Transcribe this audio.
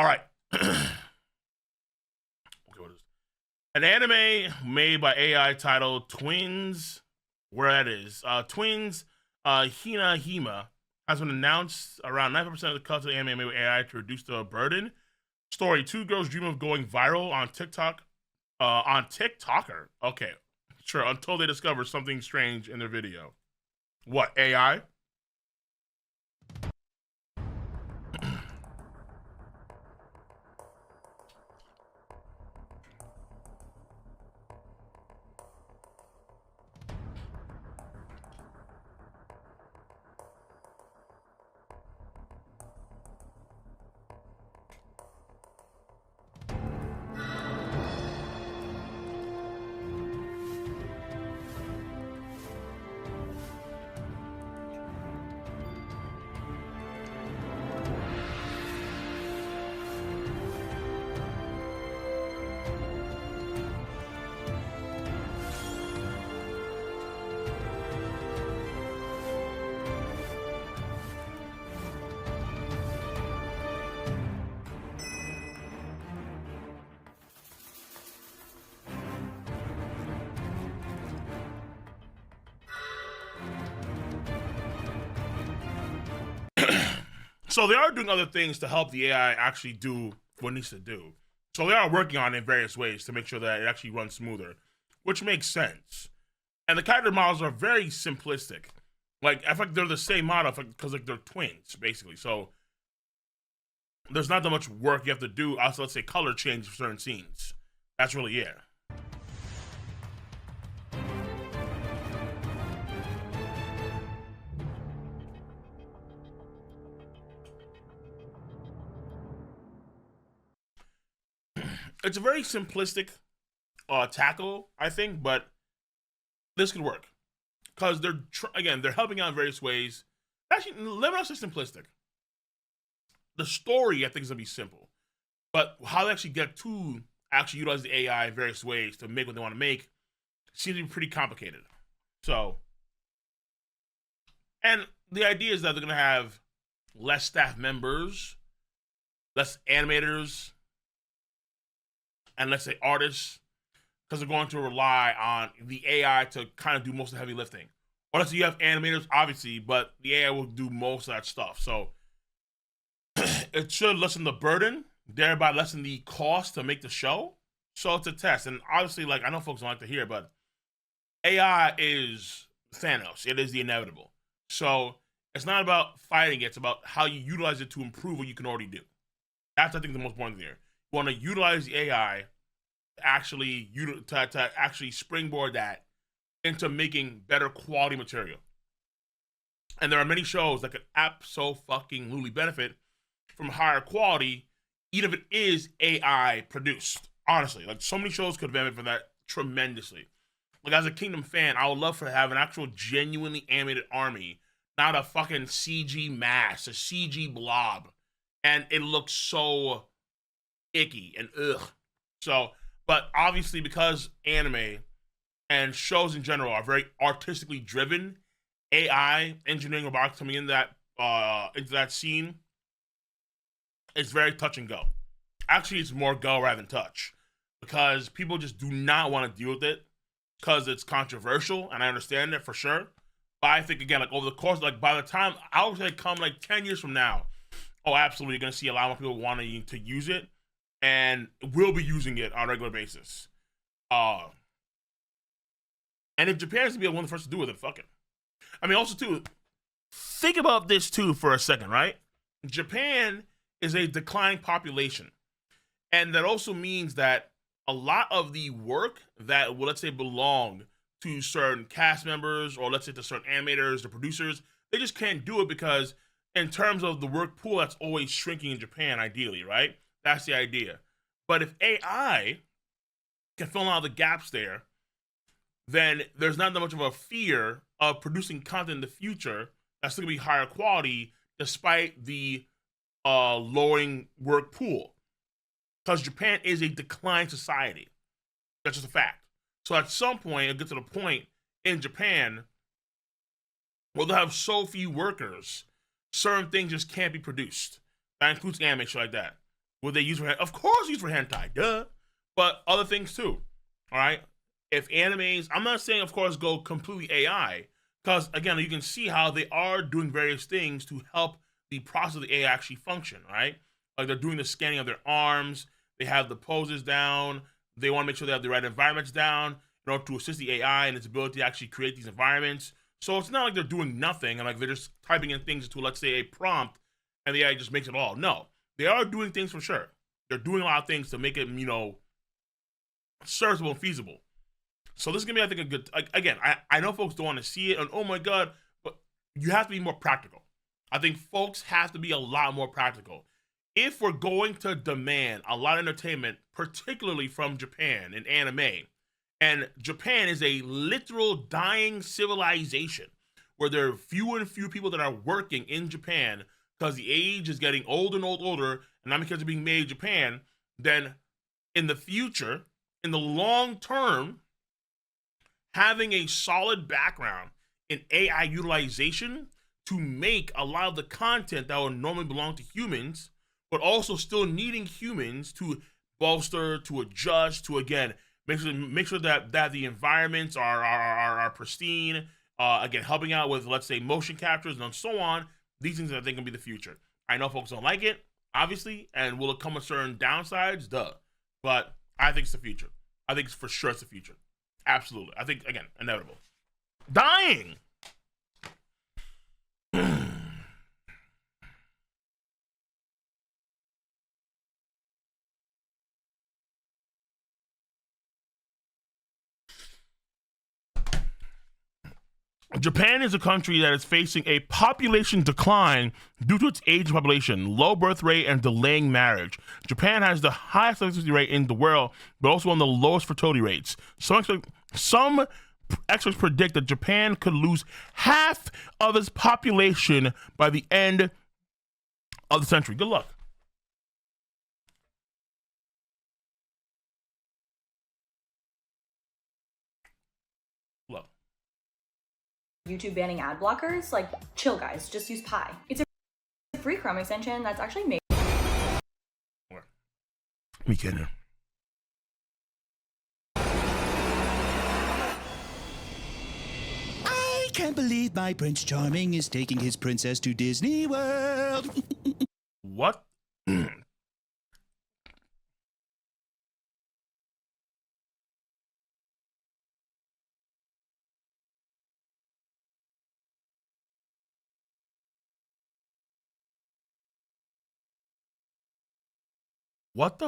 All right. Okay, what is an anime made by AI titled Twins? Where that is? Twins. Hina Hima has been announced. Around 90% of the cuts of the anime made with AI to reduce the burden. Story: Two girls dream of going viral on TikTok. On TikToker. Okay, sure. Until they discover something strange in their video. What AI? So they are doing other things to help the AI actually do what it needs to do. So they are working on it in various ways to make sure that it actually runs smoother, which makes sense. And the character models are very simplistic. Like I feel like they're the same model because like they're twins basically. So there's not that much work you have to do. Also, let's say color change for certain scenes. That's really it. It's a very simplistic tackle, I think, but this could work because again they're helping out in various ways. Actually, let me not say simplistic. The story I think is gonna be simple, but how they actually get to actually utilize the AI in various ways to make what they want to make seems to be pretty complicated. So, and the idea is that they're gonna have less staff members, less animators, and let's say artists, because they're going to rely on the AI to kind of do most of the heavy lifting. Or let's say you have animators, obviously, but the AI will do most of that stuff. So it should lessen the burden, thereby lessen the cost to make the show. So it's a test. And obviously, like I know folks don't like to hear, but AI is Thanos. It is the inevitable. So it's not about fighting it, it's about how you utilize it to improve what you can already do. That's I think the most important thing here. You want to utilize the AI to actually springboard that into making better quality material. And there are many shows that could absolutely benefit from higher quality, even if it is AI produced. Honestly, like so many shows could benefit from that tremendously. Like as a Kingdom fan, I would love to have an actual genuinely animated army, not a fucking CG mass, a CG blob, and it looks so icky and ugh. So, but obviously because anime and shows in general are very artistically driven, AI engineering robotics coming in that into that scene is very touch and go. Actually, it's more go rather than touch because people just do not want to deal with it because it's controversial, and I understand it for sure. But I think again, like over the course, like by the time I would say come like 10 years from now, oh, absolutely, you're gonna see a lot more people wanting to use it, and will be using it on a regular basis. Uh, and if Japan's to be one of the first to do with it, fuck it. I mean, also too, think about this too for a second, right? Japan is a declining population, and that also means that a lot of the work that will let's say belong to certain cast members or let's say to certain animators, the producers, they just can't do it because in terms of the work pool that's always shrinking in Japan, ideally, right? That's the idea. But if AI can fill in all the gaps there, then there's not that much of a fear of producing content in the future that's going to be higher quality despite the lowering work pool. Because Japan is a declined society. That's just a fact. So at some point, it'll get to the point in Japan where they'll have so few workers, certain things just can't be produced. That includes anime, shit like that. Would they use for? Of course, use for hentai, duh. But other things too. All right. If animes, I'm not saying, of course, go completely AI, because again, you can see how they are doing various things to help the process of the AI actually function. Right. Like they're doing the scanning of their arms. They have the poses down. They want to make sure they have the right environments down in order to assist the AI and its ability to actually create these environments. So it's not like they're doing nothing and like they're just typing in things into, let's say, a prompt and the AI just makes it all. No, they are doing things for sure. They're doing a lot of things to make it, serviceable and feasible. So this is gonna be, I think, a good. Like, again, I know folks don't want to see it, and oh my god, but you have to be more practical. I think folks have to be a lot more practical. If we're going to demand a lot of entertainment, particularly from Japan and anime, and Japan is a literal dying civilization where there are few and few people that are working in Japan because the age is getting older and older, and not because of being made in Japan, then in the future, in the long term, having a solid background in AI utilization to make a lot of the content that would normally belong to humans, but also still needing humans to bolster, to adjust, to again make sure that the environments are pristine. Again, helping out with, let's say, motion captures and so on. These things I think can be the future. I know folks don't like it, obviously, and will it come with certain downsides? Duh. But I think it's the future. I think it's for sure it's the future. Absolutely. I think, again, inevitable. Dying. Japan is a country that is facing a population decline due to its aging population, low birth rate, and delaying marriage. Japan has the highest fertility rate in the world, but also one of the lowest fertility rates. Some experts predict that Japan could lose half of its population by the end of the century. Good luck. Look. YouTube banning ad blockers, like, chill guys, just use Pi. It's a free Chrome extension that's actually made. Me kidding. I can't believe my Prince Charming is taking his princess to Disney World. What? What the